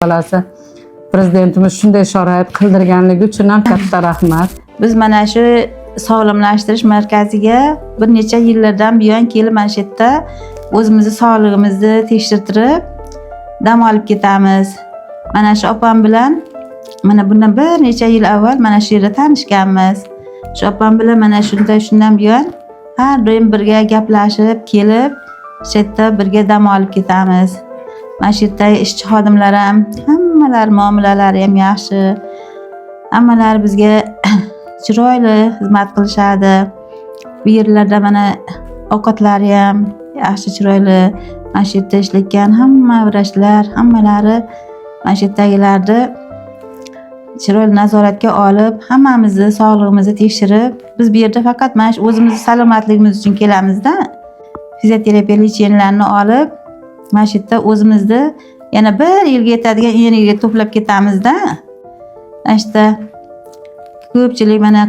Balası prezidentimiz shunday sharoit qildirganligi uchun ham katta rahmat. Biz mana shu sog'lomlashtirish markaziga bir necha yillardan buyon kelib mana shu yerda o'zimizni sog'lig'imizni tekshirtirib dam olib ketamiz. Mana shu opam bilan mana bundan bir necha yil avval mana shu yerda tanishganmiz. Shu opam bilan mana shundan buyon har doim birga gaplashib kelib shu yerda birga dam olib ketamiz. Mana shu yerdagi ishchi xodimlar ham hammalari muomalalari ham yaxshi. Hammalari bizga chiroyli xizmat qilishadi. Bu yerlarda mana ovqatlari ham yaxshi chiroyli. Mana shu yerda ishlayotgan hamma vrachlar, hammalari mana shu yerdagilarni chiroyli nazoratga olib, hammamizni sog'lig'imizni tekshirib, biz bu yerda faqat mana shu o'zimizni salomatligimiz uchun kelamizda. Fizioterapiya lichenlarni olib, mana shu yerda o'zimizni yana bir yilga yetadigan energiya to'plab ketamizda. Ashta ko'pchilik mana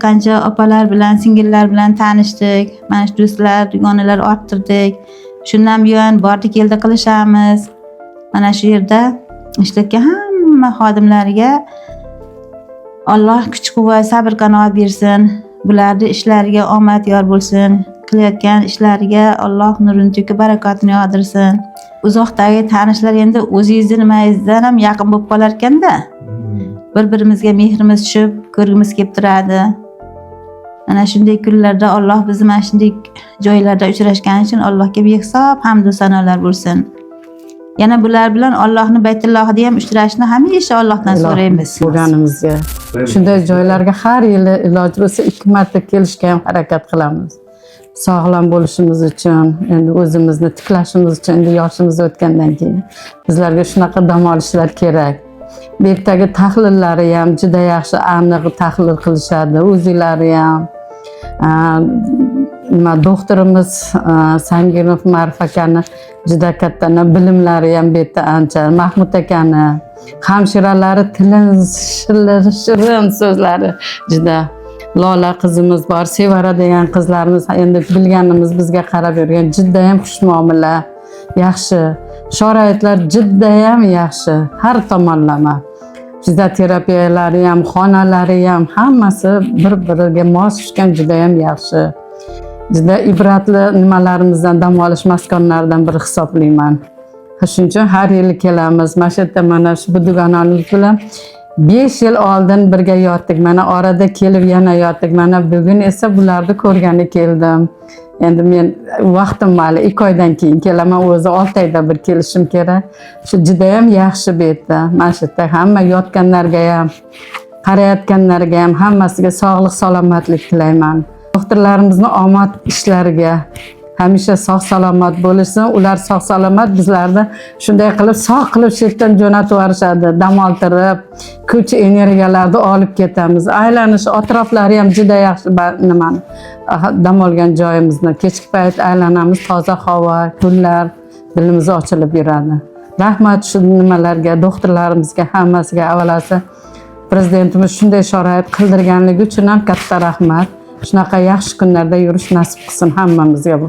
qancha opalar bilan, singillar bilan tanishdik. Mana shu do'stlar, dugonalar orttirdik. Shundan buyon bordi keldi qilishamiz. Mana shu yerda ishlayotgan hamma xodimlarga Alloh kuch-quvvat, sabr-qanoat bersin. Bularning ishlariga omad yor bo'lsin. Qilayotgan ishlariga Alloh nurini to'kib barakotini yog'dirsin. Uzoqdagi tanishlar endi o'zingizni nimangizdan ham yaqin bo'lib qolar ekanda. Bir-birimizga mehrimiz tushib, ko'rgimiz kelib turadi. Mana shunday kunlarda Alloh bizni mana shunday joylarda uchrashgani uchun Allohga behisob hamd va sanolar bo'lsin. Yana bular bilan Allohning Baytullohida ham uchrashni hamisha Allohdan so'raymiz. Bo'lganimizga shunday joylarga har yili iloji bo'lsa 2 marta kelishga ham harakat qilamiz. Sog'lom bo'lishimiz uchun, endi o'zimizni tiklashimiz uchun, endi yoshimiz o'tgandan keyin bizlarga shunaqa dam olishlar kerak. Bu yerdagi tahlillari ham juda yaxshi, aniq tahlil qilishadi. O'zlari ham doktorimiz Sangirov Ma'rif akani juda katta bilimlari ham bu yerda ancha. Mahmud akani hamshiralari shirin so'zlari juda. Lola qizimiz bor, Sevara degan qizlarimiz endi bilganimiz bizga qarab yurgan, juda ham xushmuomala, yaxshi. Sharoitlar juda ham yaxshi, har tomonlama. Fizioterapiyalari ham, xonalari ham hammasi bir-biriga mos tushgan, juda ham yaxshi. Juda ibratli nimalarimizdan dam olish maskonlaridan biri hisoblayman. Shuning uchun har yili kelamiz. Mana shu yerda mana shu dugonamiz bilan 5 yil oldin birga yotdik. Mana orada kelib yana yotdik. Mana bugun esa bularni ko'rgani keldim. Endi men vaqtim mali 2 oydan keyin kelaman. O'zi 6 oyda bir kelishim kerak. Shu juda ham yaxshi bu yerda. Mana shu yerda hamma yotganlarga ham, qarayotganlarga ham hammasiga sog'lik, salomatlik tilayman. Doktorlarimizning omad ishlariga hamisha sog' salomat bo'lsin. Ular sog' salomat bizlarni shunday qilib sog' qilib shu yerdan jo'natib yuborishadi. Dam oltirib, kuch energiyalarni olib ketamiz. Aylanish atroflari ham juda yaxshi. Nimani dam olgan joyimizni kechki payt aylanamiz, toza havo, gullar dilimiz ochilib yuradi. Rahmat shu nimalarga, doktorlarimizga, hammasiga avalasi prezidentimiz shunday sharoit qildirganligi uchun ham katta rahmat. Shunaqa yaxshi kunlarda yurish nasib qilsin hammamizga bu.